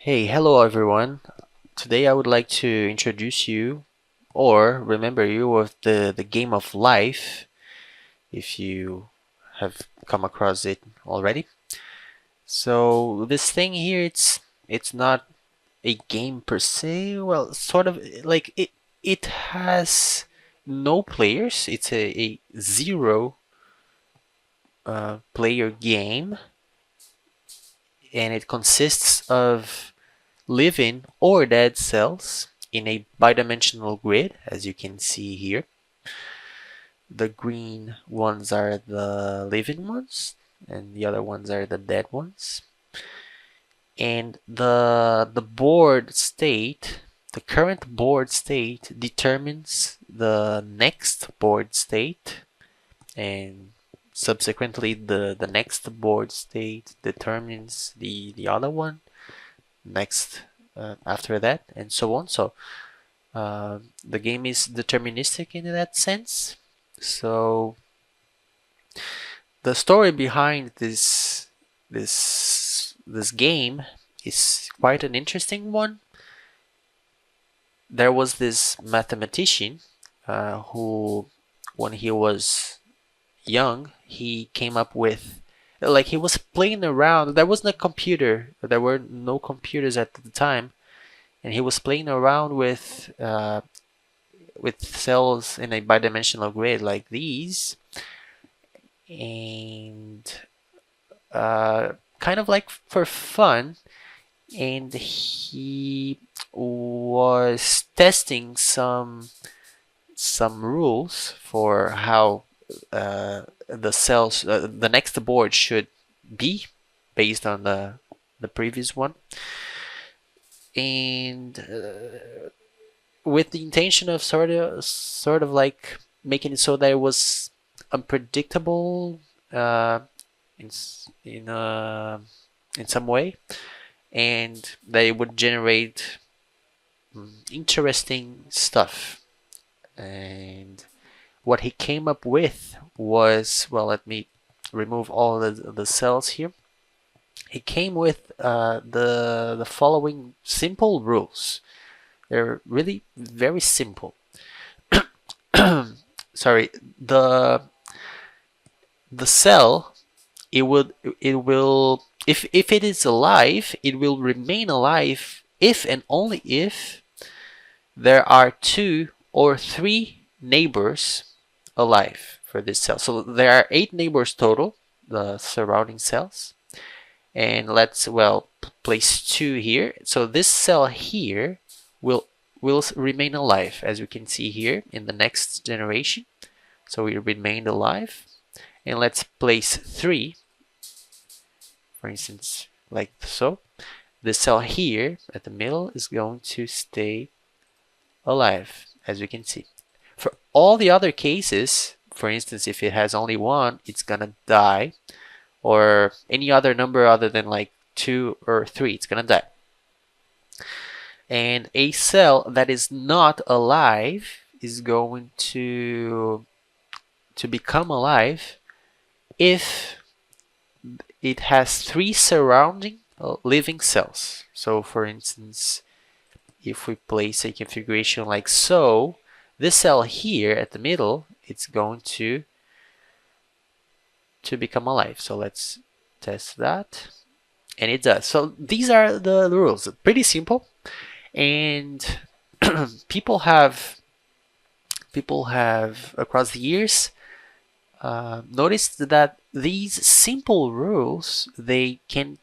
Hey, hello everyone. Today I would like to introduce you or remember you of the game of life if you have come across it already. So this thing here it's not a game per se. Well, sort of like it has no players. It's a zero player game, and it consists of living or dead cells in a bidimensional grid, as you can see here. The green ones are the living ones, and the other ones are the dead ones. And the board state, the current board state determines the next board state, and subsequently the next board state determines the other one next after that, and so on. So the game is deterministic in that sense. So the story behind this game is quite an interesting one. There was this mathematician who, when he was young, he came up with, like, he was playing around. There wasn't a computer. There were no computers at the time, and he was playing around with cells in a bidimensional grid like these, and kind of like for fun. And he was testing some rules for how the cells, the next board should be based on the previous one, and with the intention of sort of like making it so that it was unpredictable in in uh, in some way, and that it would generate interesting stuff. And what he came up with was, well, let me remove all the cells here. He came with the following simple rules. They're really very simple. Sorry, the cell, it will, if it is alive, it will remain alive if and only if there are 2 or 3 neighbors alive for this cell. So there are 8 neighbors total, the surrounding cells, and let's, well, place 2 here. So this cell here will remain alive, as we can see here in the next generation. So it remained alive. And let's place 3, for instance, like so. The cell here at the middle is going to stay alive, as we can see. For all the other cases, for instance, if it has only 1, it's gonna die, or any other number other than like 2 or 3, it's gonna die. And a cell that is not alive is going to become alive if it has 3 surrounding living cells. So for instance, if we place a configuration like so, this cell here at the middle, it's going to become alive. So let's test that, and it does. So these are the rules. Pretty simple, and people have across the years noticed that these simple rules, they can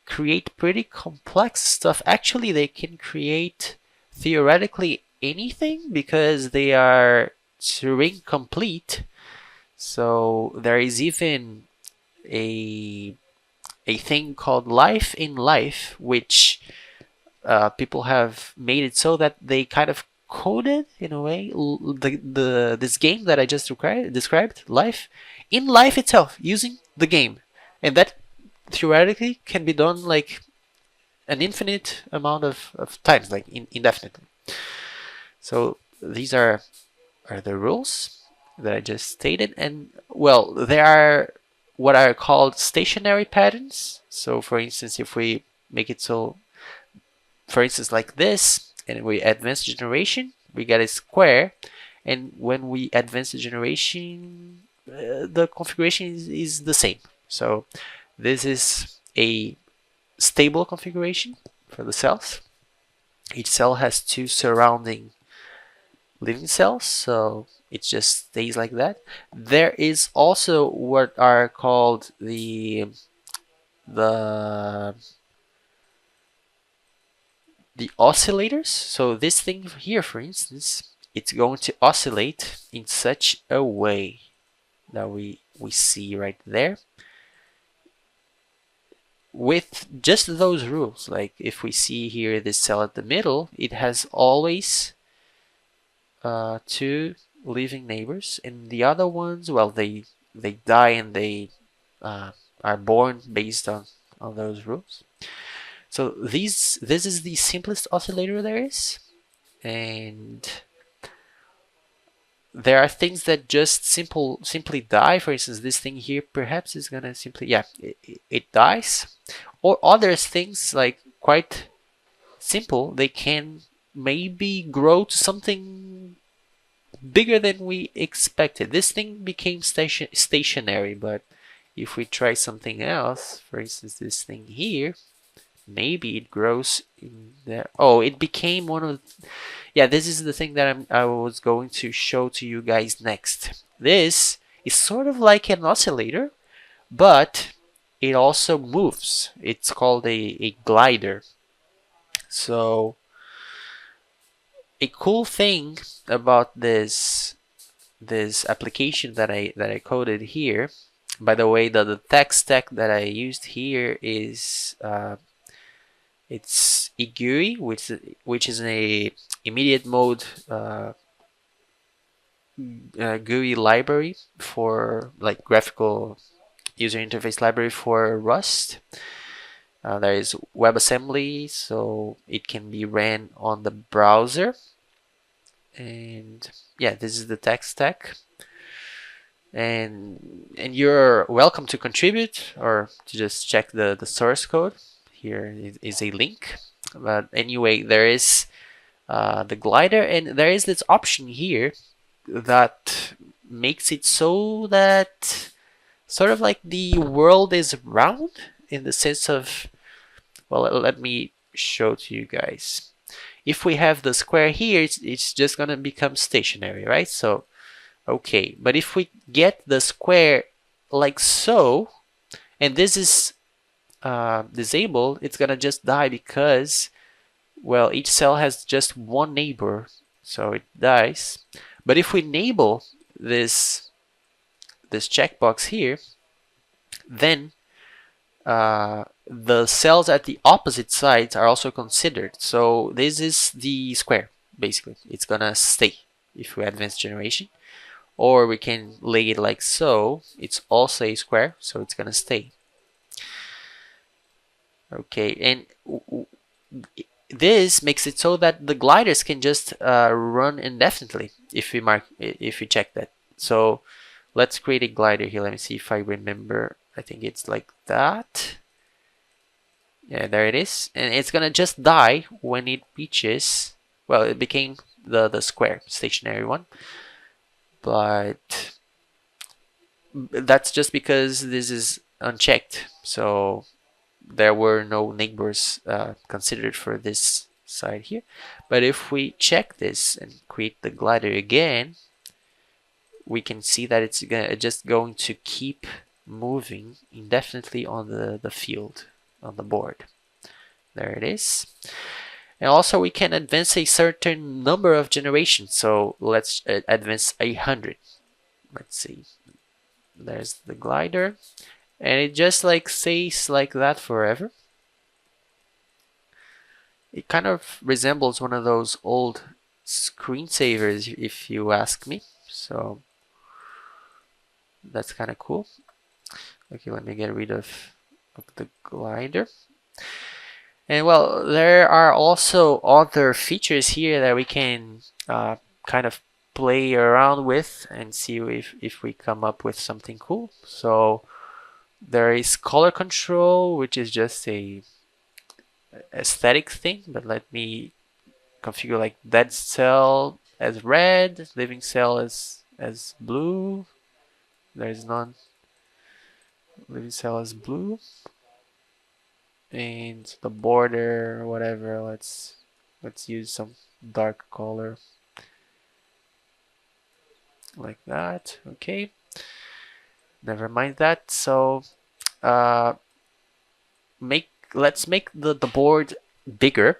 create pretty complex stuff. Actually, they can create theoretically anything because they are Turing complete. So there is even a thing called life in life, which people have made it so that they kind of coded, in a way, this game that I just described, life in life itself, using the game, and that theoretically can be done like an infinite amount of times, like indefinitely. So these are the rules that I just stated, and, well, there are what are called stationary patterns. So for instance, if we make it so, for instance, like this, and we advance generation, we get a square, and when we advance the generation, the configuration is the same. So this is a stable configuration for the cells. Each cell has two surrounding living cells, so it just stays like that. There is also what are called the oscillators. So this thing here, for instance, it's going to oscillate in such a way that we see right there, with just those rules. Like if we see here this cell at the middle, it has always two living neighbors, and the other ones, well, they die and they are born based on those rules. So this is the simplest oscillator there is, and there are things that just simply die. For instance, this thing here perhaps is gonna simply, yeah, it dies. Or other things like quite simple, they can maybe grow to something bigger than we expected. This thing became stationary, but if we try something else, for instance this thing here, maybe it grows in there. Oh, it became one of, yeah, this is the thing that I was going to show to you guys next. This is sort of like an oscillator, but it also moves. It's called a glider. So a cool thing about this application that I coded here, by the way, the tech stack that I used here is it's egui, which is a immediate mode GUI library for like graphical user interface library for Rust. There is WebAssembly, so it can be ran on the browser. And yeah, this is the tech stack. And you're welcome to contribute or to just check the source code. Here is a link. But anyway, there is the glider, and there is this option here that makes it so that sort of like the world is round, in the sense of, well, let me show to you guys. If we have the square here, it's just gonna become stationary, right? So okay, but if we get the square like so, and this is disabled, it's gonna just die because, well, each cell has just one neighbor, so it dies. But if we enable this checkbox here, then the cells at the opposite sides are also considered. So this is the square, basically. It's gonna stay if we advance generation. Or we can lay it like so. It's also a square, so it's gonna stay. Okay, and this makes it so that the gliders can just run indefinitely if we check that. So let's create a glider here. Let me see if I remember. I think it's like that. Yeah, there it is. And it's gonna just die when it reaches, well, it became the square, stationary one. But that's just because this is unchecked. So there were no neighbors considered for this side here. But if we check this and create the glider again, we can see that it's just going to keep moving indefinitely on the field, on the board. There it is. And also we can advance a certain number of generations. So let's advance 100. Let's see. There's the glider. And it just like stays like that forever. It kind of resembles one of those old screensavers, if you ask me. So that's kind of cool. Okay, let me get rid of the glider. And well, there are also other features here that we can kind of play around with and see if we come up with something cool. So there is color control, which is just a aesthetic thing, but let me configure like dead cell as red, living cell as blue. There's none. Living cell as blue, and the border, whatever. Let's use some dark color like that. Okay. Never mind that. So uh, let's make the board bigger.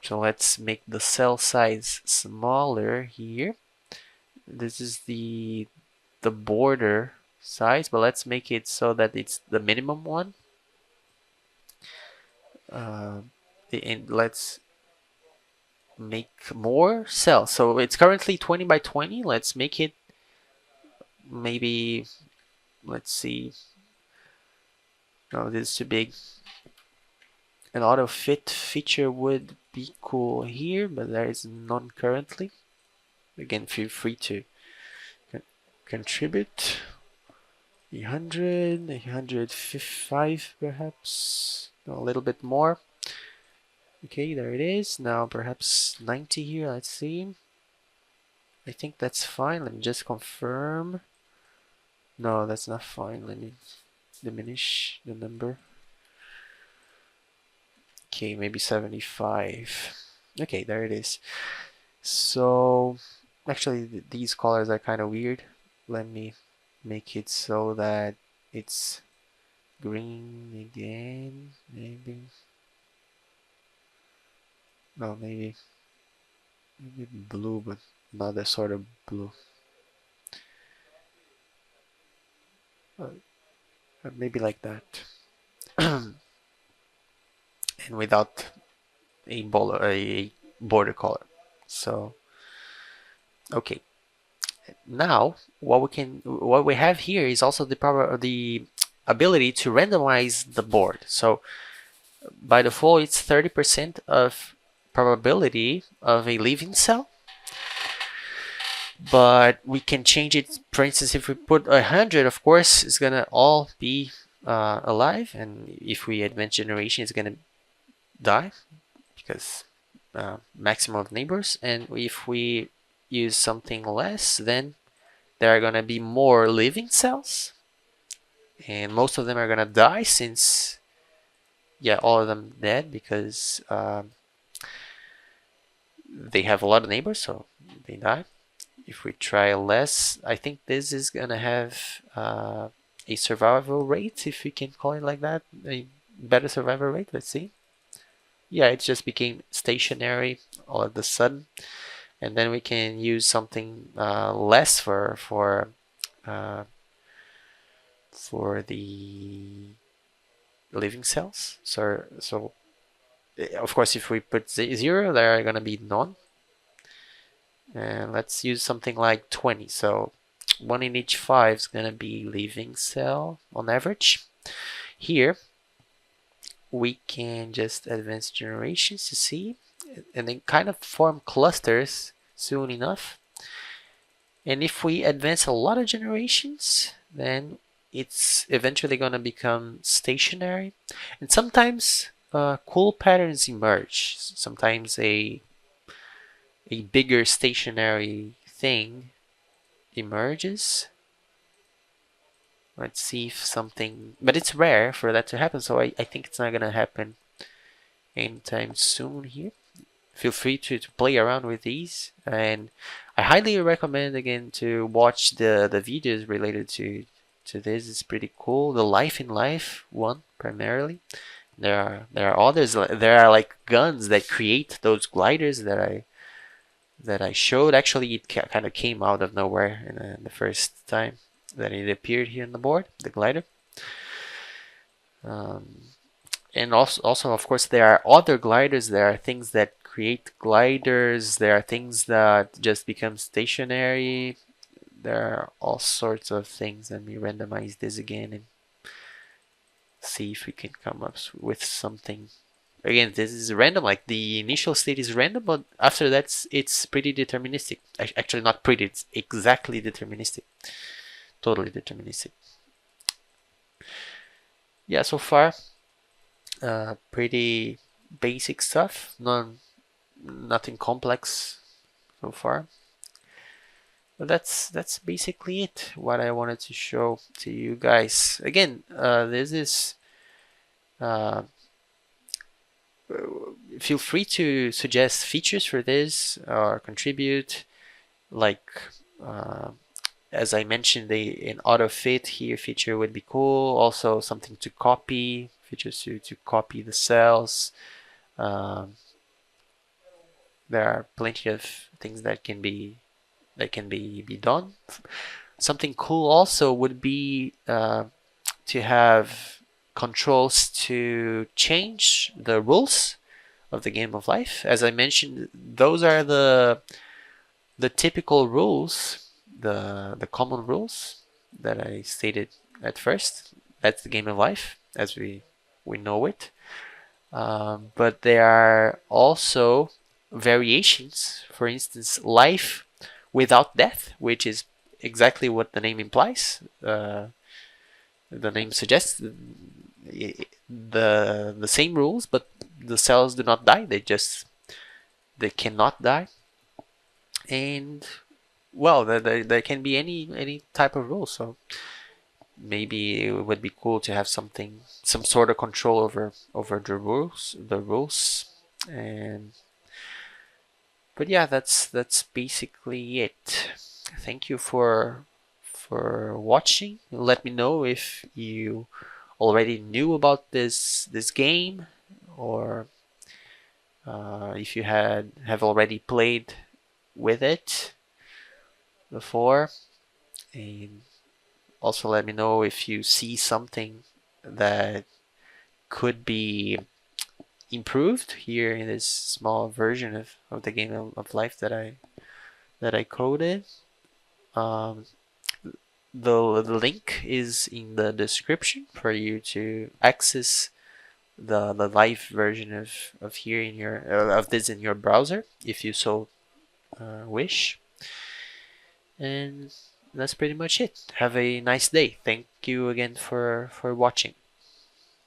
So let's make the cell size smaller here. This is the border size, but let's make it so that it's the minimum one. And let's make more cells. So it's currently 20 by 20. Let's make it maybe, let's see. No, this is too big. An auto fit feature would be cool here, but there is none currently. Again, feel free to contribute. 100, 105 perhaps, a little bit more. Okay, there it is. Now perhaps 90 here, let's see. I think that's fine. Let me just confirm. No, that's not fine. Let me diminish the number. Okay, maybe 75. Okay, there it is. So actually these colors are kind of weird. Let me make it so that it's green again, maybe. No, maybe blue, but not that sort of blue. Maybe like that. And without a border color. So okay, now what we have here is also the ability to randomize the board. So by default it's 30% of probability of a living cell, but we can change it. For instance, if we put 100, of course it's gonna all be alive, and if we advance generation it's gonna die because maximum of neighbors. And if we use something less, then there are gonna be more living cells, and most of them are gonna die since, yeah, all of them dead because they have a lot of neighbors, so they die. If we try less, I think this is gonna have a survival rate, if we can call it like that, a better survival rate. Let's see. Yeah, it just became stationary all of a sudden, and then we can use something less for the living cells. So of course, if we put 0, there are gonna be none. And let's use something like 20. So 1 in each 5 is gonna be living cell on average. Here we can just advance generations to see, and then kind of form clusters soon enough. And if we advance a lot of generations, then it's eventually going to become stationary. And sometimes cool patterns emerge. Sometimes a bigger stationary thing emerges. Let's see if something, but it's rare for that to happen, so I think it's not going to happen anytime soon here. Feel free to play around with these, and I highly recommend again to watch the videos related to this. It's pretty cool. The life in life one primarily. There are others. There are like guns that create those gliders that I showed. Actually, it kind of came out of nowhere in the first time that it appeared here on the board, the glider. And also, of course, there are other gliders. There are things that create gliders. There are things that just become stationary. There are all sorts of things. Let me randomize this again and see if we can come up with something. Again, this is random. Like the initial state is random, but after that, it's pretty deterministic. Actually, not pretty. It's exactly deterministic. Totally deterministic. Yeah, so far, pretty basic stuff, nothing complex so far. But that's basically it. What I wanted to show to you guys. Again, this is. Feel free to suggest features for this or contribute. Like, uh, as I mentioned, an auto fit here feature would be cool. Also, something to copy features to copy the cells. Um, there are plenty of things that can be done. Something cool also would be to have controls to change the rules of the game of life. As I mentioned, those are the typical rules, the common rules that I stated at first. That's the game of life as we know it. But there are also variations. For instance, life without death, which is exactly what the name implies. The name suggests the same rules, but the cells do not die. They cannot die, and well, there can be any type of rule. So maybe it would be cool to have some sort of control over the rules, and but yeah, that's basically it. Thank you for watching. Let me know if you already knew about this game, or if you have already played with it before, and also let me know if you see something that could be improved here in this small version of the game of life that I coded. Um, the link is in the description for you to access the live version of here in your of this in your browser if you so wish. And that's pretty much it. Have a nice day. Thank you again for watching.